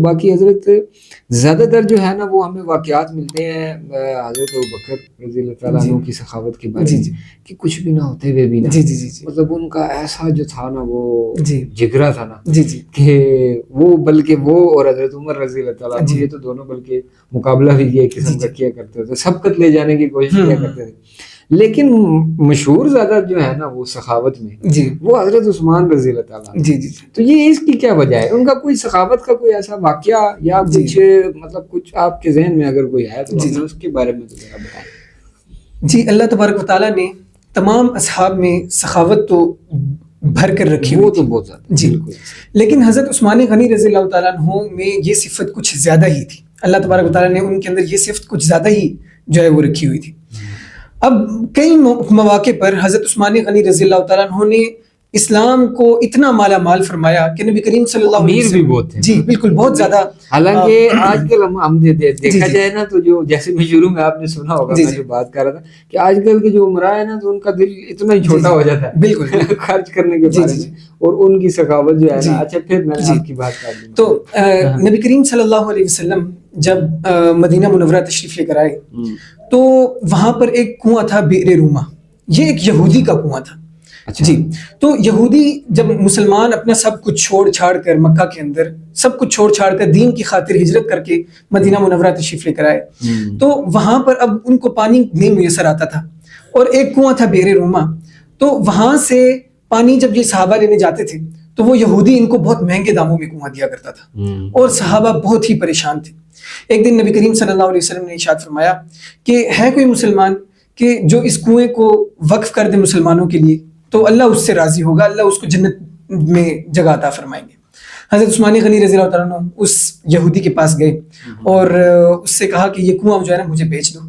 باقی حضرت زیادہ تر جو ہے نا وہ ہمیں واقعات ملتے ہیں حضرت ابوبکر رضی اللہ تعالیٰ عنہ کی سخاوت کے بارے میں کہ کچھ بھی نہ ہوتے ہوئے بھی نا مطلب ان کا ایسا جو تھا نا وہ جگرا تھا نا کہ وہ بلکہ وہ اور حضرت عمر رضی اللہ تعالیٰ عنہ یہ تو دونوں بلکہ مقابلہ بھی یہ قسم کا کیا کرتے تھے، سبقت لے جانے کی کوشش کیا کرتے تھے، لیکن مشہور زیادہ جو ہے نا وہ سخاوت میں وہ حضرت عثمان رضی اللہ تعالیٰ تو یہ اس کی کیا وجہ ہے؟ ان کا کوئی سخاوت کا کوئی ایسا واقعہ یا کچھ مطلب کچھ آپ کے ذہن میں اگر کوئی ہے تو اس کے بارے میں تو ذرا بتائیں۔ جی، اللہ تبارک و تعالیٰ نے تمام اصحاب میں سخاوت تو بھر کر رکھی وہ تو بہت زیادہ جی، لیکن حضرت عثمان غنی رضی اللہ تعالیٰ عنہ میں یہ صفت کچھ زیادہ ہی تھی، اللہ تبارک و تعالیٰ نے ان کے اندر یہ صفت کچھ زیادہ ہی جو ہے وہ رکھی ہوئی تھی۔ اب کئی مواقع پر حضرت عثمان غنی رضی اللہ تعالیٰ عنہ نے اسلام کو اتنا مالا مال فرمایا کہ نبی کریم صلی اللہ علیہ وسلم بھی بہت تھے، جی بالکل بہت زیادہ، حالانکہ آج کل ہم دیکھا جائے نا تو جو جیسے میں شروع میں آپ نے سنا ہوگا میں جو بات کر رہا تھا کہ آج کل کے جو عمرا ہے نا تو ان کا دل اتنا ہی چھوٹا ہو جاتا ہے بالکل خرچ کرنے کے بارے میں اور ان کی سخاوت جو ہے نا۔ اچھا پھر میں آپ کی بات کر لوں تو نبی کریم صلی اللہ علیہ وسلم جب مدینہ منورہ تشریف لے کر آئے تو وہاں پر ایک کنواں تھا بئر روما، یہ ایک یہودی کا کنواں تھا جی۔ تو یہودی جب مسلمان اپنا سب کچھ چھوڑ چھاڑ کر مکہ کے اندر سب کچھ چھوڑ چھاڑ کر دین کی خاطر ہجرت کر کے مدینہ منورہ تشریف لے کر آئے تو وہاں پر اب ان کو پانی نہیں میسر آتا تھا اور ایک کنواں تھا بئر روما، تو وہاں سے پانی جب یہ صحابہ لینے جاتے تھے تو وہ یہودی ان کو بہت مہنگے داموں میں کنواں دیا کرتا تھا اور صحابہ بہت ہی پریشان تھے۔ ایک دن نبی کریم صلی اللہ علیہ وسلم نے ارشاد فرمایا کہ ہے کوئی مسلمان کہ جو اس کنویں کو وقف کر دے مسلمانوں کے لیے تو اللہ اس سے راضی ہوگا، اللہ اس کو جنت میں جگہ عطا فرمائیں گے۔ حضرت عثمان غنی رضی اللہ تعالیٰ عنہ اس یہودی کے پاس گئے اور اس سے کہا کہ یہ کنواں جو ہے نا مجھے بیچ دو۔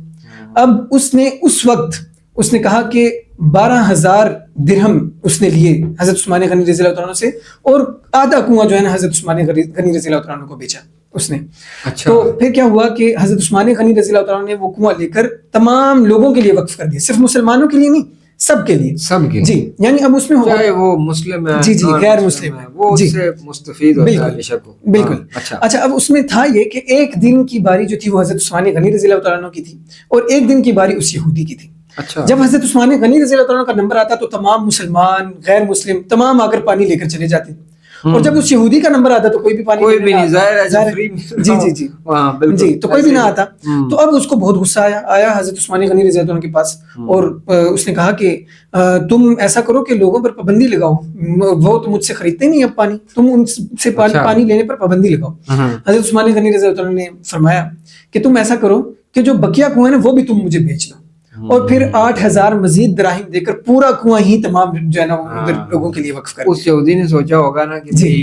اب اس نے اس وقت اس نے کہا کہ 12,000 درہم اس نے لیے حضرت عثمان غنی رضی اللہ تعالیٰ عنہ سے اور آدھا کنواں جو ہے نا حضرت عثمان غنی رضی اللہ تعالیٰ عنہ کو بیچا اس نے۔ تو پھر کیا ہوا کہ حضرت عثمان غنی رضی اللہ تعالیٰ عنہ نے وہ کنواں لے کر تمام لوگوں کے لیے وقف کر دیا، صرف مسلمانوں کے لیے نہیں، سب کے لیے، سب کے جی، یعنی اب اس میں چاہے وہ مسلم ہے جی جی غیر مسلم ہے وہ اس سے مستفید ہوتا ہے بے بالکل۔ اچھا اب اس میں تھا یہ کہ ایک دن کی باری جو تھی وہ حضرت عثمان غنی رضی اللہ تعالیٰ عنہ کی تھی اور ایک دن کی باری اس یہودی کی تھی۔ جب حضرت عثمان غنی رضی اللہ تعالیٰ عنہ کا نمبر آتا تو تمام مسلمان غیر مسلم تمام آ کر پانی لے کر چلے جاتے، اور جب اس یہودی کا نمبر آتا تو کوئی بھی پانی نہیں، جی جی جی جی تو کوئی بھی نہ آتا۔ تو اب اس کو بہت غصہ آیا حضرت عثمان غنی رضی اللہ عنہ کے پاس اور اس نے کہا کہ تم ایسا کرو کہ لوگوں پر پابندی لگاؤ، وہ تو مجھ سے خریدتے نہیں اب پانی، تم ان سے پانی لینے پر پابندی لگاؤ۔ حضرت عثمان غنی رضی اللہ عنہ نے فرمایا کہ تم ایسا کرو کہ جو بقیہ کنواں ہے نا وہ بھی تم مجھے بیچ دو، اور پھر 8,000 مزید دراہم دے کر پورا کنواں ہی تمام جو ہے نا لوگوں کے لیے وقف کر۔ اس یہودی نے سوچا ہوگا نا کہ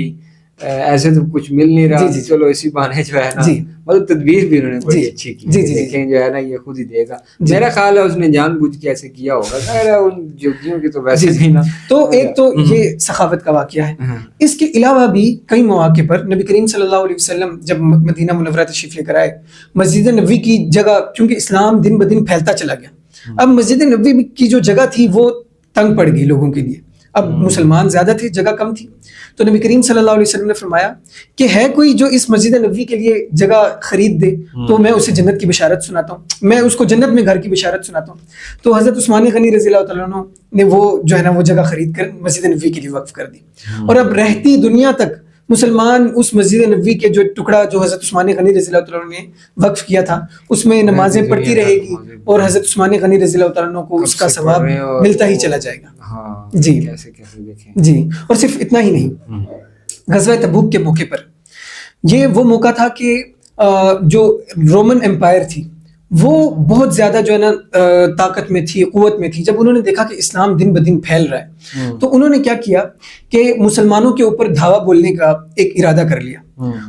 ایسے تو کچھ مل نہیں رہا، چلو اسی بہانے جو ہے نا مطلب تدبیر بھی انہوں نے بڑی اچھی کی، دیکھیں جو ہے نا یہ خود ہی دے گا، میرا خیال ہے اس نے جان بوجھ کے ایسے کیا ہوگا، خیر ہے ان یہودیوں کی تو ویسے بھی نا۔ تو ایک تو یہ سخاوت کا واقعہ ہے، اس کے علاوہ بھی کئی مواقع پر نبی کریم صلی اللہ علیہ وسلم جب مدینہ منورہ تشریف لے کر آئے، مسجد نبوی کی جگہ کیونکہ اسلام دن بدن پھیلتا چلا گیا، اب مسجد نبوی کی جو جگہ تھی وہ تنگ پڑ گئی لوگوں کے لیے، اب مسلمان زیادہ تھے جگہ کم تھی، تو نبی کریم صلی اللہ علیہ وسلم نے فرمایا کہ ہے کوئی جو اس مسجد نبوی کے لیے جگہ خرید دے تو میں اسے جنت کی بشارت سناتا ہوں، میں اس کو جنت میں گھر کی بشارت سناتا ہوں۔ تو حضرت عثمان غنی رضی اللہ تعالیٰ عنہ نے وہ جو ہے نا وہ جگہ خرید کر مسجد نبوی کے لیے وقف کر دی، اور اب رہتی دنیا تک مسلمان اس مسجد نبوی کے جو ٹکڑا جو حضرت عثمان غنی رضی اللہ تعالیٰ عنہ نے وقف کیا تھا اس میں نمازیں پڑھتی رہے گی اور حضرت عثمان غنی رضی اللہ تعالیٰ عنہ کو اس کا ثواب ملتا ہی چلا جائے گا جی جی۔ اور صرف اتنا ہی نہیں، غزوہ تبوک کے موقع پر یہ وہ موقع تھا کہ جو رومن امپائر تھی وہ بہت زیادہ جو ہے نا طاقت میں تھی، قوت میں تھی۔ جب انہوں نے دیکھا کہ اسلام دن بدن پھیل رہا ہے تو انہوں نے کیا کیا کہ مسلمانوں کے اوپر دھاوا بولنے کا ایک ارادہ کر لیا،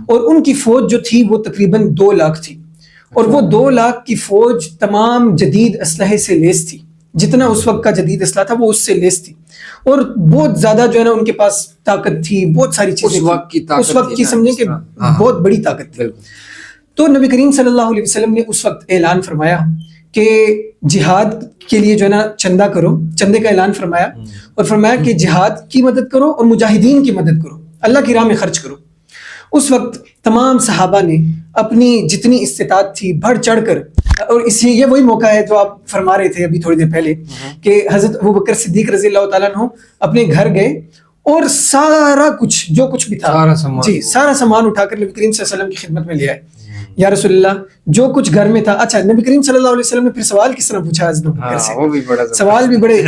اور ان کی فوج جو تھی وہ تقریباً 2 لاکھ تھی، اور وہ 2 لاکھ کی فوج تمام جدید اسلحے سے لیس تھی، جتنا اس وقت کا جدید اسلحہ تھا وہ اس سے لیس تھی، اور بہت زیادہ جو ہے نا ان کے پاس طاقت تھی، بہت ساری چیزیں اس وقت کی سمجھیں کہ بہت بڑی طاقت تھی۔ تو نبی کریم صلی اللہ علیہ وسلم نے اس وقت اعلان فرمایا کہ جہاد کے لیے جو ہے نا چندہ کرو، چندے کا اعلان فرمایا، اور فرمایا کہ جہاد کی مدد کرو اور مجاہدین کی مدد کرو، اللہ کی راہ میں خرچ کرو۔ اس وقت تمام صحابہ نے اپنی جتنی استطاعت تھی بڑھ چڑھ کر، اور اسی یہ وہی موقع ہے جو آپ فرما رہے تھے ابھی تھوڑی دیر پہلے کہ حضرت ابوبکر صدیق رضی اللہ تعالیٰ عنہ اپنے گھر گئے اور سارا کچھ جو کچھ بھی تھا سارا سامان اٹھا کر نبی کریم صلی اللہ علیہ وسلم کی خدمت میں لے آئے. یا رسول اللہ جو کچھ گھر میں تھا. اچھا نبی کریم صلی اللہ علیہ وسلم نے پھر سوال کس طرح پوچھا حضرت ابوبکر سے؟ سوال بھی بڑے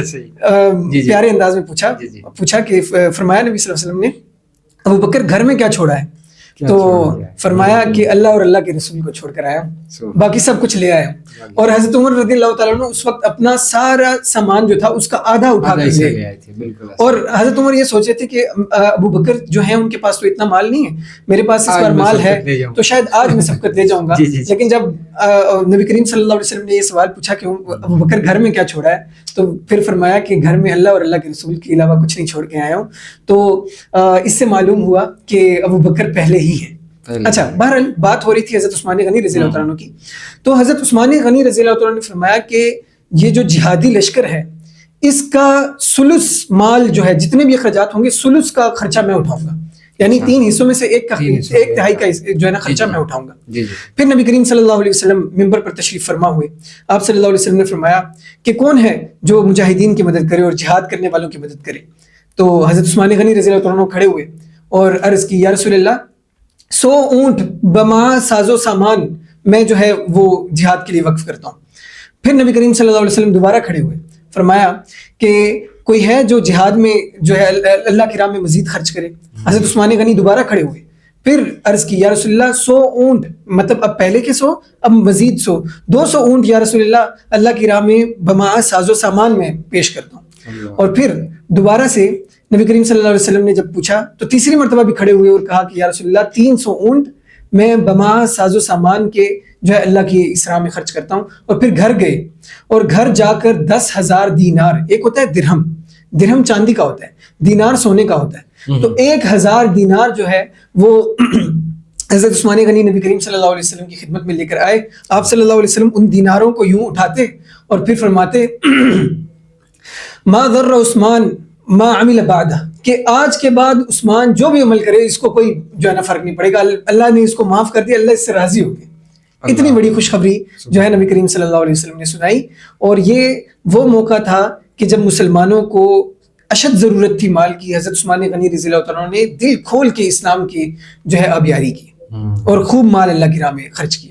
پیارے انداز میں پوچھا کہ فرمایا نبی صلی اللہ علیہ وسلم نے ابوبکر گھر میں کیا چھوڑا ہے؟ تو فرمایا کہ اللہ اور اللہ کے رسول کو چھوڑ کر آیا ہوں، باقی سب کچھ لے آیا ہوں. اور حضرت عمر رضی اللہ تعالیٰ عنہ اس وقت اپنا سارا سامان جو تھا اس کا آدھا اٹھا کر لے آئے تھے. اور حضرت عمر یہ سوچے تھے کہ ابوبکر جو ہیں ان کے پاس تو اتنا مال نہیں ہے، میرے پاس اس بار مال ہے تو شاید آج میں سبقت لے جاؤں گا. لیکن جب نبی کریم صلی اللہ علیہ وسلم نے یہ سوال پوچھا کہ ابوبکر گھر میں کیا چھوڑا ہے، تو پھر فرمایا کہ گھر میں اللہ اور اللہ کے رسول کے علاوہ کچھ نہیں چھوڑ کے آیا ہوں. تو اس سے معلوم ہوا کہ ابوبکر پہلے ہی ہے. اچھا بہرحال بات ہو رہی تھی حضرت عثمان غنی رضی اللہ عنہ کی. تو حضرت عثمان غنی رضی اللہ عنہ نے فرمایا کہ یہ جو جہادی لشکر ہے اس کا ثلث مال جو ہے، جتنے بھی اخراجات ہوں گے ثلث کا خرچہ میں اٹھاؤں گا، یعنی 3 حصوں میں سے ایک تہائی کا جو ہے نا خرچہ میں اٹھاؤں گا. پھر نبی کریم صلی اللہ علیہ وسلم ممبر پر تشریف فرما ہوئے. آپ صلی اللہ علیہ وسلم نے فرمایا کہ کون ہے جو مجاہدین کی مدد کرے اور جہاد کرنے والوں کی مدد کرے؟ تو حضرت عثمان غنی رضی اللہ عنہ کھڑے ہوئے اور عرض کی یا رسول اللہ 100 اونٹ بما ساز و سامان میں جو ہے وہ جہاد کے لیے وقف کرتا ہوں. پھر نبی کریم صلی اللہ علیہ وسلم دوبارہ کھڑے ہوئے، فرمایا کہ کوئی ہے جو جہاد میں جو ہے اللہ کی راہ میں مزید خرچ کرے؟ حضرت عثمان غنی دوبارہ کھڑے ہوئے، پھر عرض کی یا رسول اللہ 100 اونٹ، مطلب اب پہلے کے 100 اب مزید 100، 200 اونٹ یا رسول اللہ کی راہ میں بما ساز و سامان میں پیش کرتا ہوں. اور پھر دوبارہ سے نبی کریم صلی اللہ علیہ وسلم نے جب پوچھا تو تیسری مرتبہ بھی کھڑے ہوئے اور کہا کہ یا رسول اللہ 300 اونٹ میں بما ساز و سامان کے جو ہے اللہ کی اس راہ میں خرچ کرتا ہوں. اور پھر گھر گئے اور گھر جا کر 10,000 دینار، ایک ہوتا ہے درہم چاندی کا ہوتا ہے، دینار سونے کا ہوتا ہے، تو 1,000 دینار جو ہے وہ حضرت عثمان غنی نبی کریم صلی اللہ علیہ وسلم کی خدمت میں لے کر آئے. آپ صلی اللہ علیہ وسلم ان دیناروں کو یوں اٹھاتے اور پھر فرماتے ما ضر عثمان ما عمل بعدہ، کہ آج کے بعد عثمان جو بھی عمل کرے اس کو کوئی جو ہے نا فرق نہیں پڑے گا، اللہ نے اس کو معاف کر دیا، اللہ اس سے راضی ہو گئے. اتنی بڑی خوشخبری جو ہے نبی کریم صلی اللہ علیہ وسلم نے سنائی. اور یہ وہ موقع تھا کہ جب مسلمانوں کو اشد ضرورت تھی مال کی. حضرت عثمان غنی رضی اللہ عنہ نے دل کھول کے اسلام کی جو ہے آبیاری کی اور خوب مال اللہ کی راہ میں خرچ کیا.